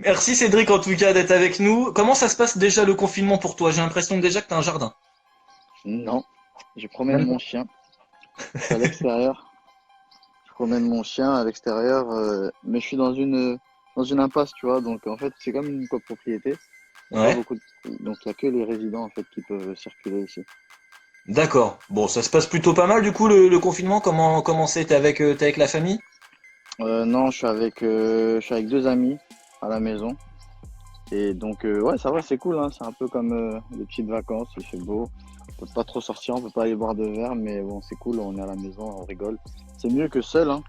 Merci Cédric en tout cas d'être avec nous. Comment ça se passe déjà le confinement pour toi? J'ai l'impression déjà que tu as un jardin. Non, je promène Même pas. mon chien. Je suis à l'extérieur. Je promène mon chien à l'extérieur, mais je suis dans une impasse, tu vois. Donc en fait, c'est comme une copropriété. Il n'y a pas Ouais. beaucoup donc il y a que les résidents en fait qui peuvent circuler ici. D'accord. Bon, ça se passe plutôt pas mal du coup le confinement. Comment c'est? T'es avec la famille? Non, je suis avec deux amis à la maison. Et donc ouais, ça va, c'est cool, hein. C'est un peu comme des petites vacances. Il fait beau. On peut pas trop sortir, on peut pas aller boire de verre, mais bon, c'est cool. On est à la maison, on rigole. C'est mieux que seul, hein.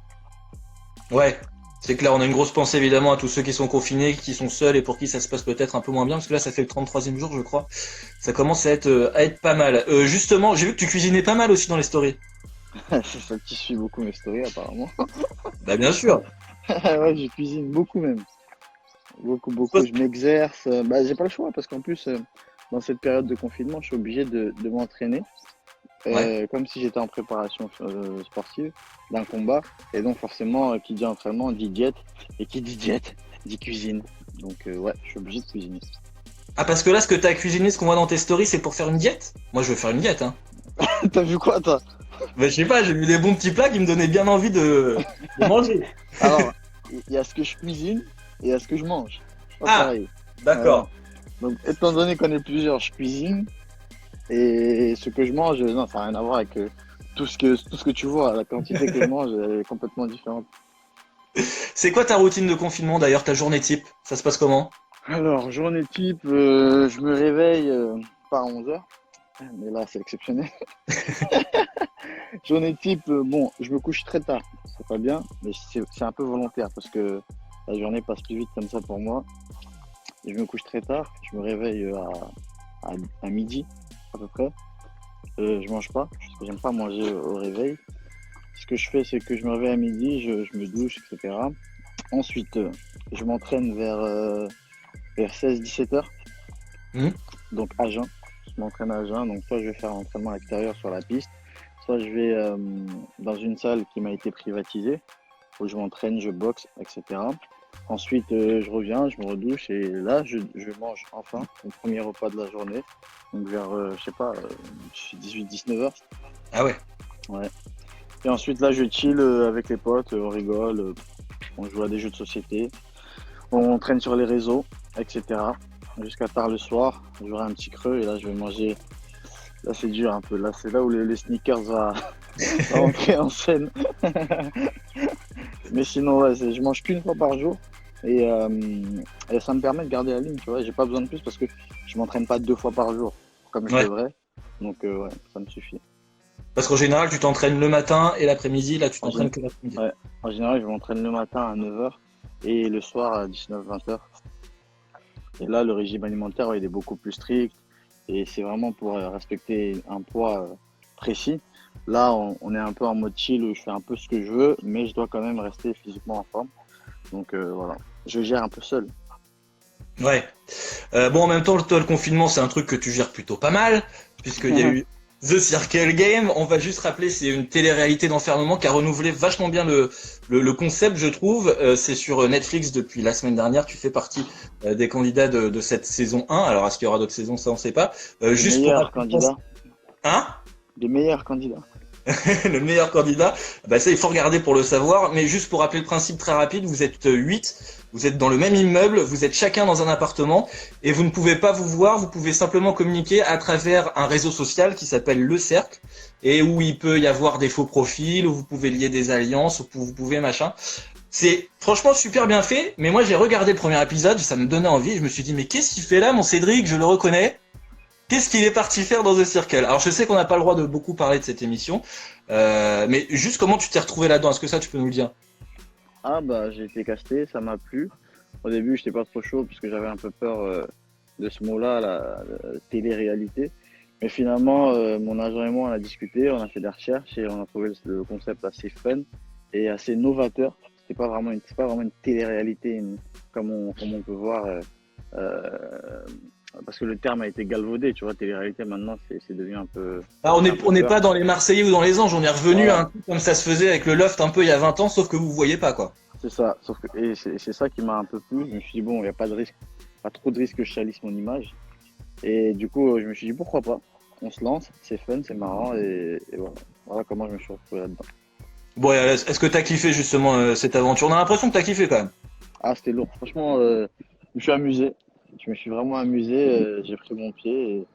Ouais. C'est clair, on a une grosse pensée évidemment à tous ceux qui sont confinés, qui sont seuls et pour qui ça se passe peut-être un peu moins bien, parce que là ça fait le 33e jour je crois. Ça commence à être pas mal. Justement, j'ai vu que tu cuisinais pas mal aussi dans les stories. C'est ça qui suit beaucoup mes stories apparemment. Bah bien sûr. Ouais, je cuisine beaucoup même. Beaucoup, beaucoup. Je m'exerce. Bah, j'ai pas le choix parce qu'en plus, dans cette période de confinement, je suis obligé de m'entraîner Ouais. comme si j'étais en préparation sportive d'un combat. Et donc, forcément, qui dit entraînement dit diète. Et qui dit diète dit cuisine. Donc, ouais, je suis obligé de cuisiner. Ah parce que là ce que t'as cuisiné, ce qu'on voit dans tes stories, c'est pour faire une diète? Moi je veux faire une diète, hein. T'as vu quoi, toi? Bah, je sais pas, j'ai vu des bons petits plats qui me donnaient bien envie de manger. Alors, il y a ce que je cuisine et il y a ce que je mange. C'est pas Ah, pareil. Voilà. d'accord. Donc, étant donné qu'on est plusieurs, je cuisine. Et ce que je mange, non, ça n'a rien à voir avec tout ce que tu vois. La quantité que je mange elle est complètement différente. C'est quoi ta routine de confinement d'ailleurs, ta journée type? Ça se passe comment? Alors, journée type, je me réveille pas à 11 heures, mais là, c'est exceptionnel. Journée type, bon, je me couche très tard. C'est pas bien, mais c'est un peu volontaire parce que la journée passe plus vite comme ça pour moi. Je me couche très tard, je me réveille à midi à peu près. Je mange pas, parce que j'aime pas manger au réveil. Ce que je fais, c'est que je me réveille à midi, je me douche, etc. Ensuite, je m'entraîne vers 16-17 heures, Hmm. donc à jeun. Je m'entraîne à jeun, donc soit je vais faire un entraînement à l'extérieur sur la piste, soit je vais dans une salle qui m'a été privatisée, où je m'entraîne, je boxe, etc. Ensuite, je reviens, je me redouche et là, je mange enfin mon premier repas de la journée, donc vers, je sais pas, 18-19 heures. Ah ouais. Ouais. Et ensuite, là, je chill avec les potes, on rigole, on joue à des jeux de société, on traîne sur les réseaux, etc. Jusqu'à tard le soir, j'aurai un petit creux et là, je vais manger. Là, c'est dur un peu. Là, c'est là où les sneakers va entrer en scène. Mais sinon, ouais, je mange qu'une fois par jour et, et ça me permet de garder la ligne, tu vois. J'ai pas besoin de plus parce que je m'entraîne pas 2 fois par jour comme je Ouais. devrais. Donc, ouais, ça me suffit. Parce qu'en général, tu t'entraînes le matin et l'après-midi, là tu En, t'entraînes gén- que l'après-midi. ouais. En général, je m'entraîne le matin à 9 heures et le soir à 19-20 heures. Et là, le régime alimentaire, ouais, il est beaucoup plus strict et c'est vraiment pour respecter un poids précis. Là, on est un peu en mode chill où je fais un peu ce que je veux, mais je dois quand même rester physiquement en forme. Donc voilà, je gère un peu seul. Ouais. Bon, en même temps, toi, le confinement, c'est un truc que tu gères plutôt pas mal, puisqu'il y a eu The Circle Game. On va juste rappeler, c'est une télé-réalité d'enfermement qui a renouvelé vachement bien le concept, je trouve. C'est sur Netflix depuis la semaine dernière. Tu fais partie des candidats de cette saison 1. Alors, est-ce qu'il y aura d'autres saisons? Ça, on sait pas. Les Juste pour meilleurs rappeler, candidats, hein? les meilleurs candidats. Le meilleur candidat, bah ça il faut regarder pour le savoir, mais juste pour rappeler le principe très rapide, vous êtes 8, vous êtes dans le même immeuble, vous êtes chacun dans un appartement et vous ne pouvez pas vous voir, vous pouvez simplement communiquer à travers un réseau social qui s'appelle Le Cercle et où il peut y avoir des faux profils, où vous pouvez lier des alliances, où vous pouvez machin. C'est franchement super bien fait, mais moi j'ai regardé le premier épisode, ça me donnait envie, je me suis dit mais qu'est-ce qu'il fait là mon Cédric, je le reconnais. Qu'est-ce qu'il est parti faire dans The Circle? Alors je sais qu'on n'a pas le droit de beaucoup parler de cette émission, mais juste comment tu t'es retrouvé là-dedans? Est-ce que ça tu peux nous le dire? Ah bah j'ai été casté, ça m'a plu. Au début, j'étais pas trop chaud parce que j'avais un peu peur de ce mot-là, la télé-réalité. Mais finalement, mon agent et moi, on a discuté, on a fait des recherches et on a trouvé le concept assez fun et assez novateur. C'est pas vraiment une télé-réalité comme on peut voir, euh, parce que le terme a été galvaudé, tu vois, télé-réalité maintenant, c'est devenu un peu, Ah, ça fait un peu on n'est peur. pas dans les Marseillais ou dans les Anges, on est revenu à Voilà, un truc comme ça se faisait avec le Loft un peu il y a 20 ans, sauf que vous voyez pas quoi. C'est ça. Et c'est ça qui m'a un peu plu. Je me suis dit, bon, il n'y a pas de risque, pas trop de risque que je salisse mon image. Et du coup, je me suis dit, pourquoi pas? On se lance, c'est fun, c'est marrant, et voilà. Voilà comment je me suis retrouvé là-dedans. Bon, et est-ce que t'as kiffé justement cette aventure? On a l'impression que t'as kiffé quand même. Ah, c'était lourd. Franchement, je me suis amusé. Je me suis vraiment amusé. J'ai pris mon pied.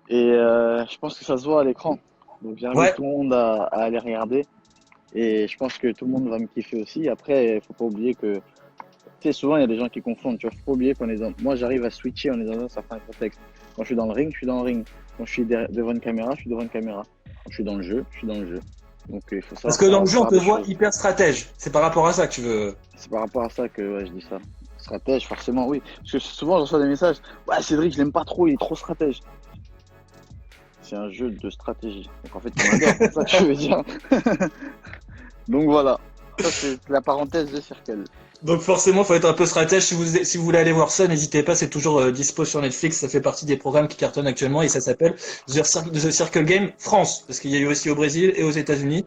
Et je pense que ça se voit à l'écran. Donc j'invite Ouais. tout le monde à aller regarder. Et je pense que tout le monde va me kiffer aussi. Après, il faut pas oublier que, tu sais, souvent il y a des gens qui confondent. Tu vois, faut pas oublier qu'on est dans. Moi, j'arrive à switcher, on est dans un certain contexte. Quand je suis dans le ring, je suis dans le ring. Quand je suis devant une caméra, je suis devant une caméra. Quand je suis dans le jeu, je suis dans le jeu. Donc il faut Parce savoir que faire dans la le jeu, on part te des voit choses. hyper stratège. C'est par rapport à ça que tu veux. C'est par rapport à ça que ouais, je dis ça. Stratège, forcément, oui. Parce que souvent, je reçois des messages. Ouais, Cédric, je l'aime pas trop, il est trop stratège. C'est un jeu de stratégie. Donc en fait, tu m'adores, c'est ça que je veux dire. Donc voilà. Ça, c'est la parenthèse de Circle. Donc forcément, faut être un peu stratège. Si vous voulez aller voir ça, n'hésitez pas. C'est toujours dispo sur Netflix. Ça fait partie des programmes qui cartonnent actuellement et ça s'appelle The Circle Game France, parce qu'il y a eu aussi au Brésil et aux États-Unis.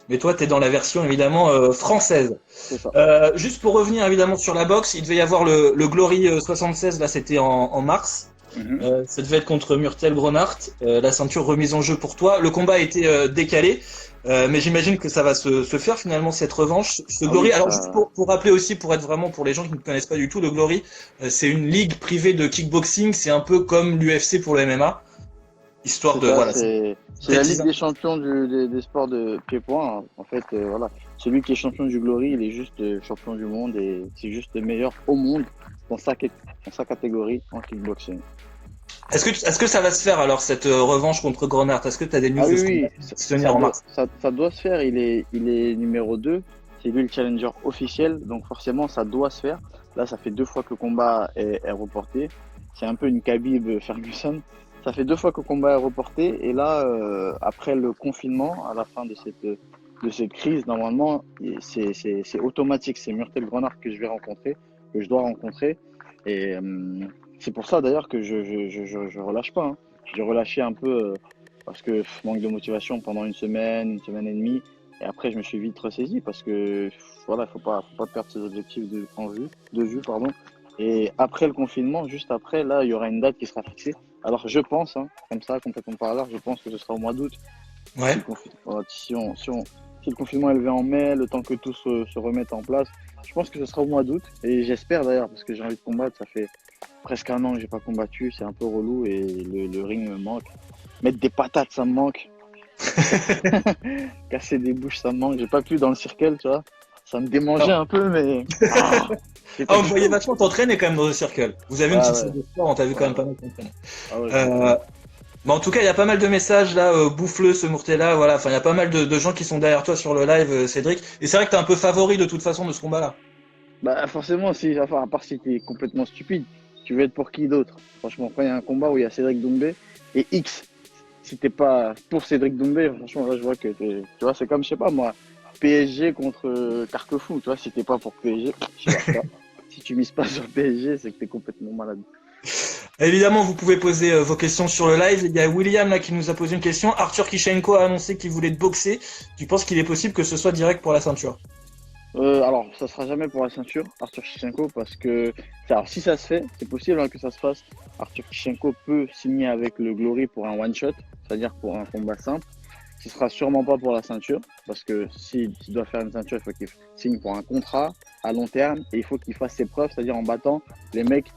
Mais toi, t'es dans la version évidemment française. C'est ça. Juste pour revenir évidemment sur la boxe, il devait y avoir le Glory 76. Là, c'était en mars. Mhm. Ça devait être contre Murtel Gronart, la ceinture remise en jeu pour toi. Le combat a été décalé, mais j'imagine que ça va se faire finalement cette revanche. Ce Ah Glory, oui, alors ça. juste pour rappeler aussi, pour être vraiment pour les gens qui ne connaissent pas du tout, le Glory, c'est une ligue privée de kickboxing, c'est un peu comme l'UFC pour le MMA, histoire C'est de ça, voilà. c'est la Ligue des champions des sports de pied-point. En fait, voilà. Celui qui est champion du Glory, il est juste champion du monde et c'est juste le meilleur au monde dans sa catégorie en kickboxing. Est-ce que ça va se faire alors cette revanche contre Gronart? Est-ce que tu as des news Ah de oui, ce combat oui, qui va se tenir en mars? ça doit se faire. Il est numéro 2. C'est lui le challenger officiel. Donc forcément, ça doit se faire. Là, ça fait 2 fois que le combat est reporté. C'est un peu une Khabib Ferguson. Ça fait 2 fois que le combat est reporté. Et là, après le confinement, à la fin de cette crise, normalement, c'est automatique. C'est Murtel Grenard que je vais rencontrer, que je dois rencontrer. Et c'est pour ça d'ailleurs que je relâche pas. Hein. J'ai relâché un peu parce que manque de motivation pendant une semaine et demie. Et après, je me suis vite ressaisi parce que voilà, faut pas perdre ses objectifs de vue, pardon. Et après le confinement, juste après, là, il y aura une date qui sera fixée. Alors, je pense, hein, comme ça, complètement par hasard, je pense que ce sera au mois d'août. Ouais. Si le confinement est levé en mai, le temps que tout se remette en place, je pense que ce sera au mois d'août. Et j'espère d'ailleurs, parce que j'ai envie de combattre, ça fait presque un an que j'ai pas combattu, c'est un peu relou et le ring me manque. Mettre des patates, ça me manque. Casser des bouches, ça me manque. J'ai pas pu dans le circle, tu vois. Ça me démangeait un peu, mais. Ah, on te voyait vachement t'entraîner quand même dans le circle. Vous avez une petite salle de sport, on t'a vu quand même pas mal t'entraîner. Ah ouais, Mais en tout cas, il y a pas mal de messages là, Bouffleux, ce Murtella, voilà. Enfin, il y a pas mal de gens qui sont derrière toi sur le live, Cédric. Et c'est vrai que t'es un peu favori de toute façon de ce combat-là. Bah forcément, enfin, à part si t'es complètement stupide, tu veux être pour qui d'autre? Franchement, quand il y a un combat où il y a Cédric Doumbé et X, si t'es pas pour Cédric Doumbé, franchement là je vois que tu vois, c'est comme je sais pas moi, PSG contre Carquefou, tu vois, si t'es pas pour PSG, je sais pas. Si tu mises pas sur PSG, c'est que t'es complètement malade. Évidemment, vous pouvez poser vos questions sur le live. Il y a William là qui nous a posé une question. Arthur Kishenko a annoncé qu'il voulait te boxer. Tu penses qu'il est possible que ce soit direct pour la ceinture? Alors, ça sera jamais pour la ceinture, Arthur Shevchenko, parce que alors, si ça se fait, c'est possible hein, que ça se fasse. Arthur Shevchenko peut signer avec le Glory pour un one-shot, c'est-à-dire pour un combat simple. Ce sera sûrement pas pour la ceinture, parce que s'il doit faire une ceinture, il faut qu'il signe pour un contrat à long terme et il faut qu'il fasse ses preuves, c'est-à-dire en battant les mecs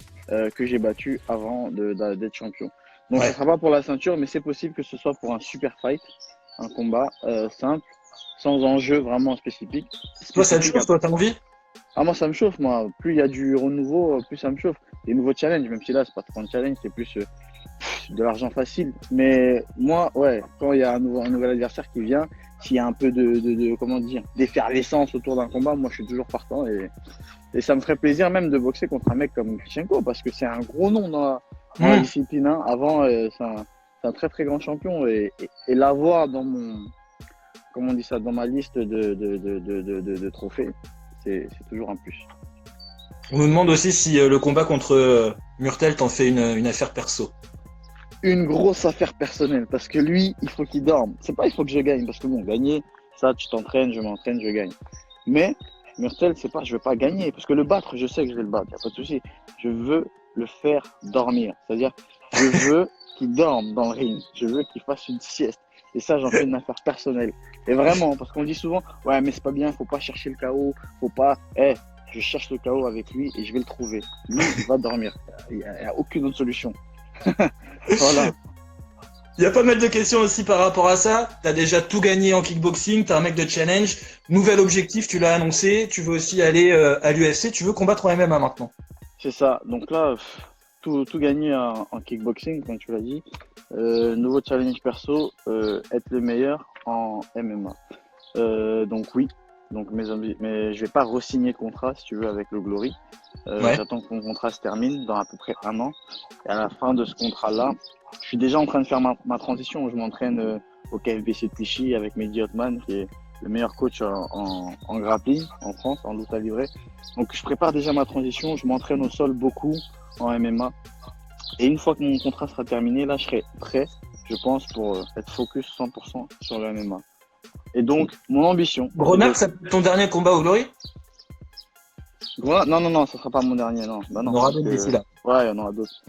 que j'ai battus avant d'être champion. Donc, Ouais. ce sera pas pour la ceinture, mais c'est possible que ce soit pour un super fight, un combat simple, sans enjeu vraiment spécifique. Toi, ça te chauffe, toi, t'as envie? Ah, moi, ça me chauffe, moi. Plus il y a du renouveau, plus ça me chauffe. Des nouveaux challenges, même si là, c'est pas trop un challenge, c'est plus de l'argent facile. Mais moi, ouais, quand il y a un nouvel adversaire qui vient, s'il y a un peu comment dire, d'effervescence autour d'un combat, moi, je suis toujours partant et ça me ferait plaisir même de boxer contre un mec comme Klitschko parce que c'est un gros nom dans la discipline. Hein. Avant, c'est un très très grand champion et l'avoir dans comment on dit ça, dans ma liste de trophées, c'est toujours un plus. On nous demande aussi si le combat contre Murtel t'en fait une affaire perso. Une grosse affaire personnelle parce que lui, il faut qu'il dorme. C'est pas il faut que je gagne parce que bon, gagner, ça, tu t'entraînes, je m'entraîne, je gagne. Mais Murtel, c'est pas, je veux pas gagner, parce que le battre, je sais que je vais le battre, y a pas de souci. Je veux le faire dormir. C'est-à-dire, je veux qu'il dorme dans le ring. Je veux qu'il fasse une sieste. Et ça, j'en fais une affaire personnelle. Et vraiment, parce qu'on dit souvent, ouais, mais c'est pas bien, faut pas chercher le chaos, faut pas, je cherche le chaos avec lui et je vais le trouver. Lui, il va dormir. Il y a aucune autre solution. Voilà. Il y a pas mal de questions aussi par rapport à ça. Tu as déjà tout gagné en kickboxing, tu es un mec de challenge. Nouvel objectif, tu l'as annoncé. Tu veux aussi aller à l'UFC, tu veux combattre en MMA maintenant. C'est ça. Donc là, tout gagné en kickboxing, comme tu l'as dit. Nouveau challenge perso, être le meilleur en MMA. Donc oui. Donc mais je vais pas re-signer le contrat si tu veux avec le Glory. Ouais. J'attends que mon contrat se termine dans à peu près 1 an. Et à la fin de ce contrat-là, je suis déjà en train de faire ma transition. Je m'entraîne au KFBC de Clichy avec Mehdi Hotman, qui est le meilleur coach en grappling en France, en lutte à livrer. Donc je prépare déjà ma transition. Je m'entraîne au sol beaucoup en MMA. Et une fois que mon contrat sera terminé, là, je serai prêt, je pense, pour être focus 100% sur le MMA. Et donc, mon ambition. Renard, c'est ton dernier combat au Glory? Non, ça sera pas mon dernier, non. Bah non, on aura d'autres d'ici là. Ouais, il y en aura d'autres.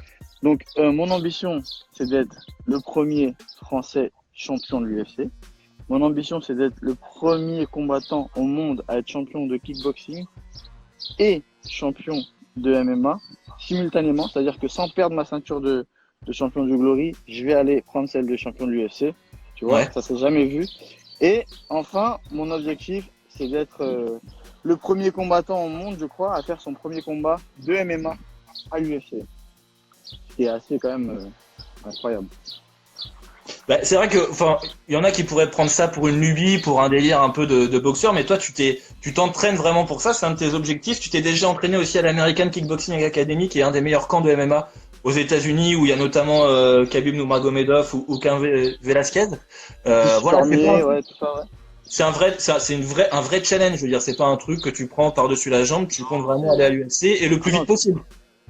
Donc, mon ambition, c'est d'être le premier Français champion de l'UFC. Mon ambition, c'est d'être le premier combattant au monde à être champion de kickboxing et champion de MMA simultanément. C'est-à-dire que sans perdre ma ceinture de champion du Glory, je vais aller prendre celle de champion de l'UFC. Tu vois, ouais. Ça s'est jamais vu. Et enfin, mon objectif, c'est d'être le premier combattant au monde, je crois, à faire son premier combat de MMA à l'UFC. Ce qui est assez quand même incroyable. Bah, c'est vrai que, il y en a qui pourraient prendre ça pour une lubie, pour un délire un peu de boxeur, mais toi, tu t'entraînes vraiment pour ça, c'est un de tes objectifs. Tu t'es déjà entraîné aussi à l'American Kickboxing Academy, qui est un des meilleurs camps de MMA aux États-Unis, où il y a notamment Khabib Nurmagomedov ou Cain Velasquez. Voilà, ouais, tout ça, ouais. C'est un vrai challenge. Je veux dire, c'est pas un truc que tu prends par-dessus la jambe. Tu comptes vraiment aller à l'UFC et le plus vite possible.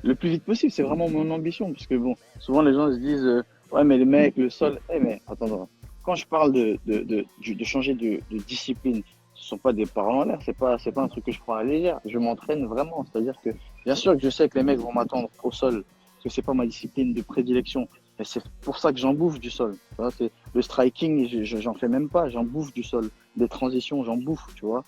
Le plus vite possible, c'est vraiment mon ambition, parce que bon, souvent les gens se disent, ouais, mais les mecs, le sol. Mais attends, quand je parle de changer de discipline, ce sont pas des paroles en l'air. C'est pas un truc que je prends à la légère. Je m'entraîne vraiment. C'est-à-dire que, bien sûr que je sais que les mecs vont m'attendre au sol, parce que c'est pas ma discipline de prédilection. Et c'est pour ça que j'en bouffe du sol. C'est le striking, j'en fais même pas. J'en bouffe du sol. Des transitions, j'en bouffe, tu vois.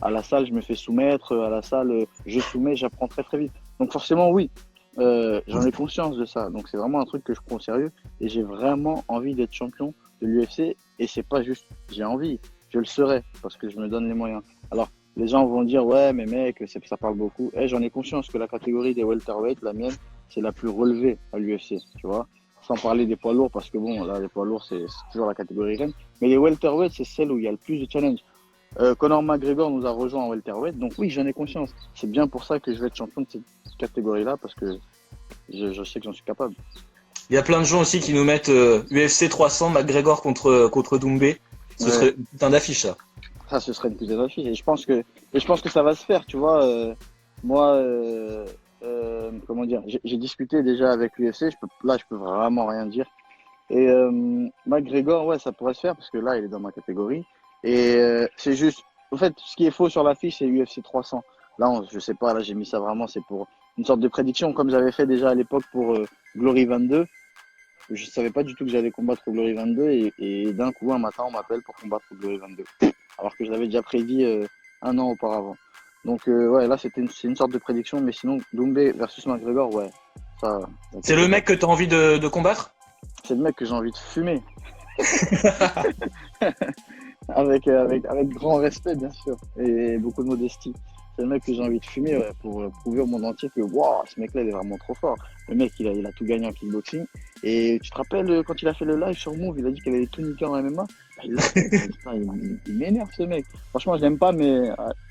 À la salle, je me fais soumettre. À la salle, je soumets, j'apprends très très vite. Donc forcément, oui, j'en ai conscience de ça. Donc c'est vraiment un truc que je prends au sérieux. Et j'ai vraiment envie d'être champion de l'UFC. Et c'est pas juste j'ai envie, je le serai parce que je me donne les moyens. Alors les gens vont dire ouais, mais mec, ça parle beaucoup. J'en ai conscience que la catégorie des welterweight, la mienne, c'est la plus relevée à l'UFC, tu vois. Sans parler des poids lourds, parce que bon, là, les poids lourds, c'est toujours la catégorie reine. Mais les welterweight, c'est celle où il y a le plus de challenge. Conor McGregor nous a rejoint en welterweight, donc oui, j'en ai conscience. C'est bien pour ça que je vais être champion de cette catégorie-là, parce que je sais que j'en suis capable. Il y a plein de gens aussi qui nous mettent UFC 300, McGregor contre Doumbé. Ce serait une putain d'affiche, ça. Ça, ce serait une putain d'affiche. Et je pense que ça va se faire, tu vois. Moi, comment dire, j'ai discuté déjà avec l'UFC, je peux vraiment rien dire. Et McGregor, ouais, ça pourrait se faire parce que là, il est dans ma catégorie. Et c'est juste, en fait, ce qui est faux sur l'affiche, c'est UFC 300. Là, je sais pas, là, j'ai mis ça vraiment, c'est pour une sorte de prédiction, comme j'avais fait déjà à l'époque pour Glory 22. Je savais pas du tout que j'allais combattre au Glory 22 et d'un coup, un matin, on m'appelle pour combattre au Glory 22. Alors que je l'avais déjà prédit 1 an auparavant. Donc ouais, là c'est une sorte de prédiction, mais sinon Doumbé versus McGregor, ouais, ça. C'est le mec que t'as envie de combattre? C'est le mec que j'ai envie de fumer. avec grand respect bien sûr et beaucoup de modestie. C'est le mec que j'ai envie de fumer pour prouver au monde entier que waouh, ce mec-là il est vraiment trop fort. Le mec il a tout gagné en kickboxing. Et tu te rappelles quand il a fait le live sur Move, il a dit qu'il allait tout niquer en MMA. Il m'énerve ce mec. Franchement je l'aime pas mais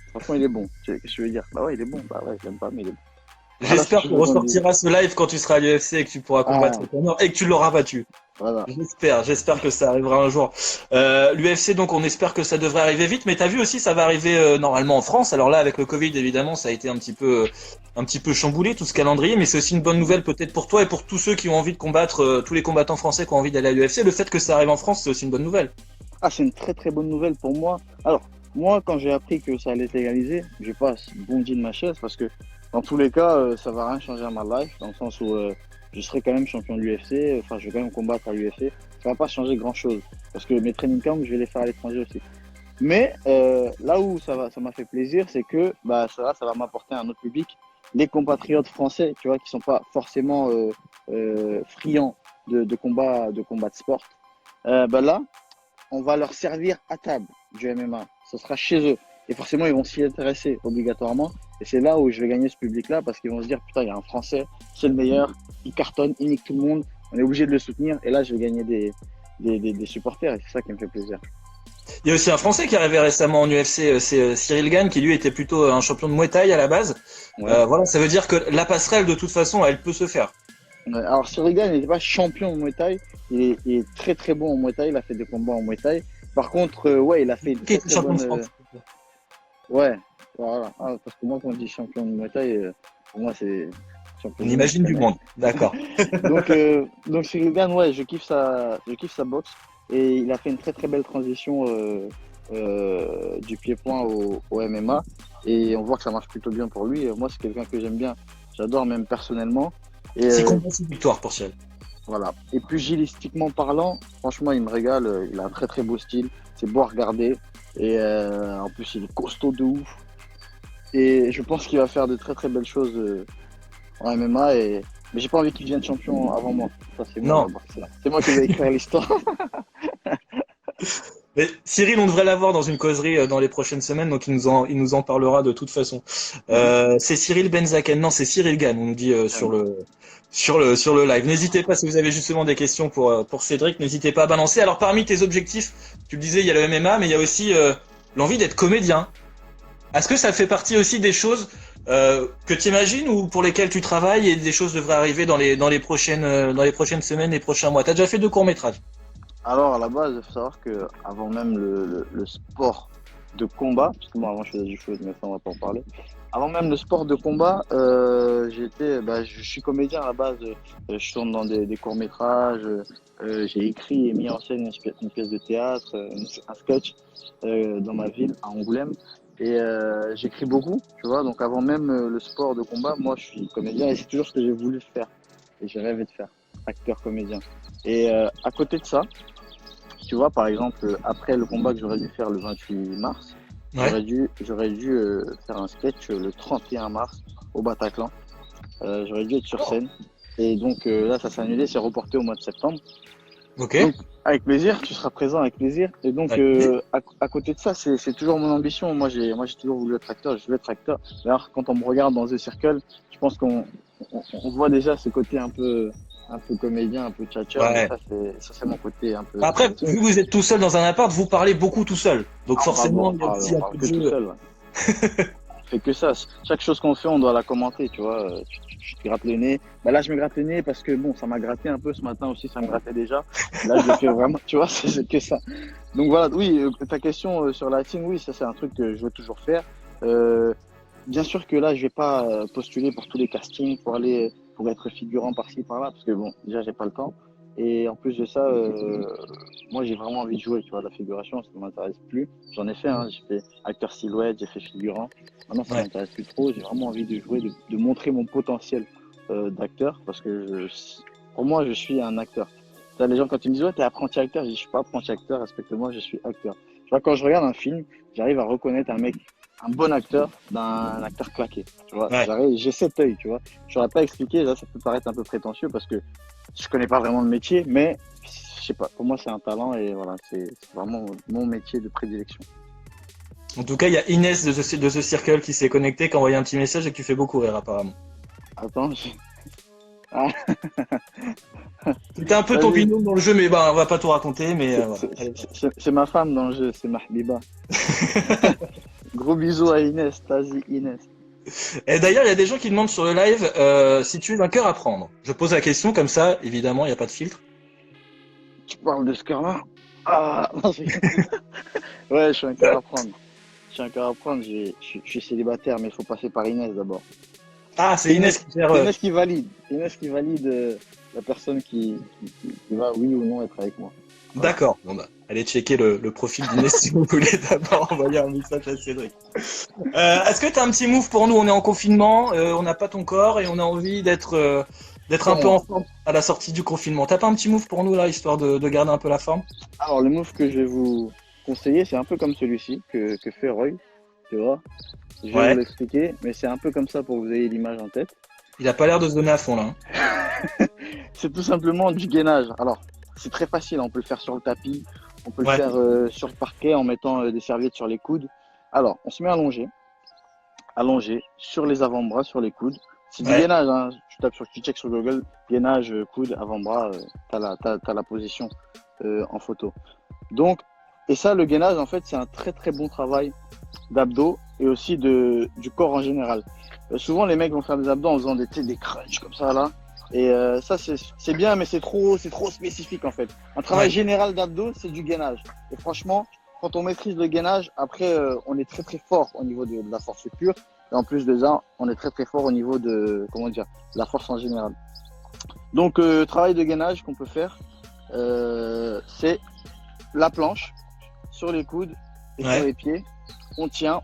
franchement, il est bon. Qu'est-ce que je veux dire? Bah ouais, il est bon. Bah ouais, je l'aime pas, mais il est bon. J'espère qu'on ressortira ce live quand tu seras à l'UFC et que tu pourras combattre Conor et que tu l'auras battu. Voilà. J'espère que ça arrivera un jour. L'UFC, donc, on espère que ça devrait arriver vite, mais t'as vu aussi, ça va arriver normalement en France. Alors là, avec le Covid, évidemment, ça a été un petit peu chamboulé tout ce calendrier, mais c'est aussi une bonne nouvelle peut-être pour toi et pour tous ceux qui ont envie de combattre, tous les combattants français qui ont envie d'aller à l'UFC. Le fait que ça arrive en France, c'est aussi une bonne nouvelle. Ah, c'est une très très bonne nouvelle pour moi. Alors, moi, quand j'ai appris que ça allait être légalisé, j'ai pas bondi de ma chaise parce que dans tous les cas, ça va rien changer à ma life, dans le sens où je serai quand même champion de l'UFC, enfin, je vais quand même combattre à l'UFC. Ça va pas changer grand-chose parce que mes training camps, je vais les faire à l'étranger aussi. Mais là où ça m'a fait plaisir, c'est que bah, ça va m'apporter un autre public. Les compatriotes français, tu vois, qui sont pas forcément friands de combat de sport. Bah là, on va leur servir à table du MMA. Ce sera chez eux. Et forcément, ils vont s'y intéresser obligatoirement. Et c'est là où je vais gagner ce public-là parce qu'ils vont se dire, putain, il y a un Français, c'est le meilleur, il cartonne, il nique tout le monde, on est obligé de le soutenir. Et là, je vais gagner des supporters et c'est ça qui me fait plaisir. Il y a aussi un Français qui est arrivé récemment en UFC, c'est Cyril Gane, qui lui était plutôt un champion de Muay Thai à la base. Ouais. Voilà, ça veut dire que la passerelle, de toute façon, elle peut se faire. Ouais, alors Cyril Gane n'était pas champion en Muay Thai, il est très très bon en Muay Thai, il a fait des combats en Muay Thai. Par contre, ouais, il a fait une Qui très était très champion de bonne. France. Ouais, voilà. Ah, parce que moi, quand on dit champion de Muay Thai, pour moi, c'est champion On du monde. imagine du monde. D'accord. Donc Cyril Gane, ouais, je kiffe sa boxe et il a fait une très très belle transition du pied-point au MMA et on voit que ça marche plutôt bien pour lui. Moi, c'est quelqu'un que j'aime bien, j'adore même personnellement. Et 6 combats, 6 victoires pour Cyril. voilà. Et pugilistiquement parlant, franchement, il me régale. Il a un très très beau style. C'est beau à regarder. Et en plus, il est costaud de ouf. Et je pense qu'il va faire de très très belles choses en MMA. Mais j'ai pas envie qu'il devienne champion avant moi. Ça, c'est moi Non. d'abord. C'est moi qui vais écrire l'histoire. Mais Cyril, on devrait l'avoir dans une causerie dans les prochaines semaines, donc il nous en parlera de toute façon. C'est Cyril Benzaken, non, c'est Cyril Gane, on nous dit sur le live. N'hésitez pas si vous avez justement des questions pour Cédric, n'hésitez pas à balancer. Alors parmi tes objectifs, tu le disais, il y a le MMA, mais il y a aussi l'envie d'être comédien. Est-ce que ça fait partie aussi des choses que tu imagines ou pour lesquelles tu travailles et des choses devraient arriver dans les prochaines semaines, les prochains mois? T'as déjà fait 2 courts-métrages. Alors, à la base, il faut savoir que avant même le sport de combat, parce que moi avant je faisais du foot, mais ça on va pas en parler. Avant même le sport de combat, je suis comédien à la base. Je tourne dans des courts-métrages. J'ai écrit et mis en scène une pièce de théâtre, un sketch dans ma ville, à Angoulême. Et j'écris beaucoup, tu vois. Donc avant même le sport de combat, moi je suis comédien et c'est toujours ce que j'ai voulu faire et j'ai rêvé de faire, acteur comédien. Et à côté de ça, tu vois, par exemple, après le combat que j'aurais dû faire le 28 mars, Ouais. j'aurais dû faire un sketch le 31 mars au Bataclan. J'aurais dû être sur scène. Et donc là, ça s'est annulé, c'est reporté au mois de septembre. Ok. Donc, avec plaisir, tu seras présent avec plaisir. Et donc, à côté de ça, c'est toujours mon ambition. Moi, j'ai toujours voulu être acteur, je veux être acteur. D'ailleurs, quand on me regarde dans The Circle, je pense qu'on voit déjà ce côté un peu comédien, un peu tchatcheur. Ouais. Mais ça, c'est mon côté un peu. Après, vu que vous êtes tout seul dans un appart, vous parlez beaucoup tout seul. Donc Ah, forcément, bravo. il y a aussi On un parle peu que de tout jeu. seul. Ouais. On fait que ça. Chaque chose qu'on fait, on doit la commenter, tu vois. Tu te grattes le nez. Bah là, je me gratte le nez parce que bon, ça m'a gratté un peu ce matin aussi, ça me grattait déjà. Là, je le fais vraiment, tu vois, c'est que ça. Donc voilà, oui, ta question sur l'acting, oui, ça c'est un truc que je veux toujours faire. Bien sûr que là, je vais pas postuler pour tous les castings, pour être figurant par-ci, par-là, parce que bon, déjà, j'ai pas le temps. Et en plus de ça, moi, j'ai vraiment envie de jouer, tu vois, la figuration, ça ne m'intéresse plus. J'en ai fait, hein, j'ai fait acteur silhouette, j'ai fait figurant. Maintenant, ça Ouais. m'intéresse plus trop. J'ai vraiment envie de jouer, de montrer mon potentiel d'acteur, parce que pour moi, je suis un acteur. T'as les gens, quand ils me disent, ouais, t'es apprenti acteur, je dis, je suis pas apprenti acteur, respecte-moi, je suis acteur. Tu vois, quand je regarde un film, j'arrive à reconnaître un bon acteur d'un acteur claqué. Tu vois, Ouais. j'ai cet œil, tu vois. Je saurais pas expliquer, là, ça peut paraître un peu prétentieux parce que je connais pas vraiment le métier, mais je sais pas, pour moi, c'est un talent et voilà, c'est vraiment mon métier de prédilection. En tout cas, il y a Inès de ce Circle qui s'est connectée, qui a envoyé un petit message et qui fait beaucoup rire apparemment. Attends, ah, C'était un peu ton vas-y. binôme dans le jeu, mais bah, on va pas tout raconter. Mais voilà. Allez. C'est ma femme dans le jeu, c'est Mahbiba. Gros bisous à Inès, vas-y Inès. Et d'ailleurs, il y a des gens qui demandent sur le live si tu es un cœur à prendre. Je pose la question comme ça, évidemment, il n'y a pas de filtre. Tu parles de ce cœur-là? Ah, non, ouais, je suis un cœur à prendre. Je suis un cœur à prendre, je suis célibataire, mais il faut passer par Inès d'abord. Ah, c'est Inès qui gère. C'est Inès qui valide. C'est Inès qui valide la personne qui va, oui ou non, être avec moi. Voilà. D'accord. Bon bah, allez checker le profil d'Inès si vous voulez d'abord envoyer un message à Cédric. Est-ce que tu as un petit move pour nous? On est en confinement, on n'a pas ton corps et on a envie d'être un peu en forme à la sortie du confinement. T'as pas un petit move pour nous là, histoire de garder un peu la forme? Alors, le move que je vais vous conseiller, c'est un peu comme celui-ci que fait Roy, tu vois. Je vais vous l'expliquer, mais c'est un peu comme ça pour que vous ayez l'image en tête. Il a pas l'air de se donner à fond là. C'est tout simplement du gainage. Alors, c'est très facile, on peut le faire sur le tapis, on peut le faire sur le parquet en mettant des serviettes sur les coudes. Alors, on se met allongé sur les avant-bras, sur les coudes. C'est du gainage, hein. Tu check sur Google, gainage, coude, avant-bras, t'as la position en photo. Donc, et ça, le gainage, en fait, c'est un très très bon travail d'abdos et aussi du corps en général. Souvent, les mecs vont faire des abdos en faisant des crunchs comme ça là. Et ça, c'est bien, mais c'est trop spécifique en fait. Un travail général d'abdos, c'est du gainage. Et franchement, quand on maîtrise le gainage, après, on est très très fort au niveau de la force pure. Et en plus de ça, on est très très fort au niveau de la force en général. Donc, travail de gainage qu'on peut faire, c'est la planche sur les coudes et sur les pieds. On tient,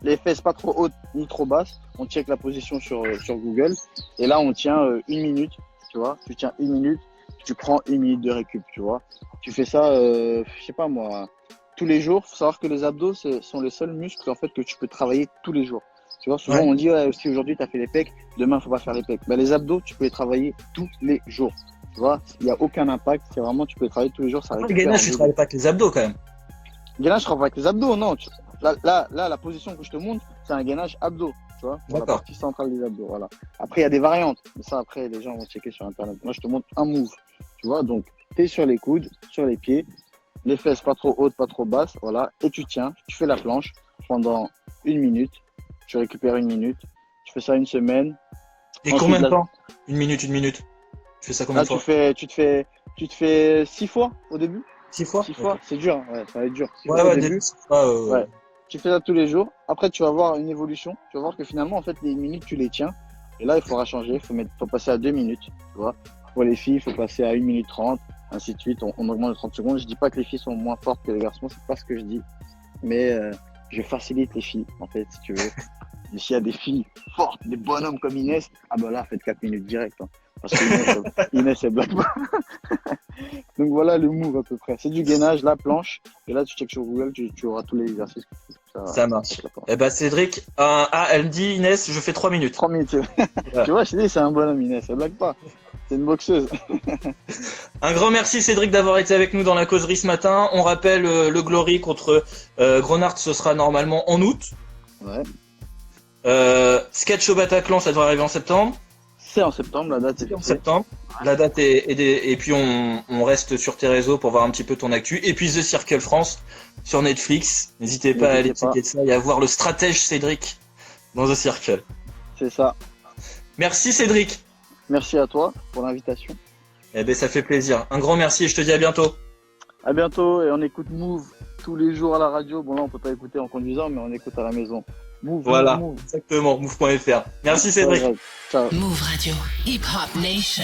les fesses pas trop hautes ni trop basses. On check la position sur Google. Et là, on tient 1 minute, tu vois. Tu tiens 1 minute, tu prends 1 minute de récup, tu vois. Tu fais ça, je sais pas moi, tous les jours. Faut savoir que les abdos, sont les seuls muscles en fait que tu peux travailler tous les jours. Tu vois, souvent on dit si aujourd'hui tu as fait les pecs, demain faut pas faire les pecs. Ben, les abdos, tu peux les travailler tous les jours. Tu vois, il n'y a aucun impact. C'est vraiment, tu peux les travailler tous les jours. Ça le gainage, tu travailles pas avec les abdos quand même. Le gainage, je travaille avec les abdos, non. Là, la position que je te montre, c'est un gainage abdos. Tu vois, pour la partie centrale des abdos. Voilà. Après, il y a des variantes. Mais ça, après, les gens vont checker sur Internet. Moi, je te montre un move. Tu vois, donc, tu es sur les coudes, sur les pieds, les fesses pas trop hautes, pas trop basses. Voilà. Et tu tiens, tu fais la planche pendant 1 minute. Tu récupères 1 minute. Tu fais ça 1 semaine. Et ensuite, combien de temps 1 minute, 1 minute. Tu fais ça combien de fois? Tu te fais 6 fois au début. 6 fois? 6 fois, c'est dur, ça va être dur. Au début. Tu fais ça tous les jours. Après, tu vas voir une évolution. Tu vas voir que finalement, en fait, les minutes, tu les tiens. Et là, il faudra changer. Il faut passer à 2 minutes. Tu vois. Pour les filles, il faut passer à 1 minute 30, ainsi de suite. On augmente de 30 secondes. Je dis pas que les filles sont moins fortes que les garçons. C'est pas ce que je dis. Mais je facilite les filles, en fait, si tu veux. Et s'il y a des filles fortes, des bonhommes comme Inès, ah ben là, faites 4 minutes direct. Hein. Parce que Inès, elle blague pas. Donc voilà le move à peu près. C'est du gainage, la planche. Et là, tu checkes sur Google, tu auras tous les exercices. Ça marche. Eh ben Cédric, elle dit Inès, je fais 3 minutes. 3 minutes. Ouais. Tu vois, je te dis, c'est un bonhomme Inès, elle blague pas. C'est une boxeuse. Un grand merci Cédric d'avoir été avec nous dans la causerie ce matin. On rappelle le Glory contre Grenard, ce sera normalement en août. Ouais. Sketch au Bataclan, ça devrait arriver en septembre. C'est en septembre, la date est en septembre. La date et puis on reste sur tes réseaux pour voir un petit peu ton actu. Et puis The Circle France sur Netflix. N'hésitez pas à aller checker ça et à voir le stratège Cédric dans The Circle. C'est ça. Merci Cédric. Merci à toi pour l'invitation. Eh ben ça fait plaisir. Un grand merci et je te dis à bientôt. À bientôt et on écoute Move tous les jours à la radio. Bon là on peut pas écouter en conduisant mais on écoute à la maison. Move, voilà, Move. Exactement, move.fr. Merci Cédric. Ciao. Move Radio, Hip Hop Nation.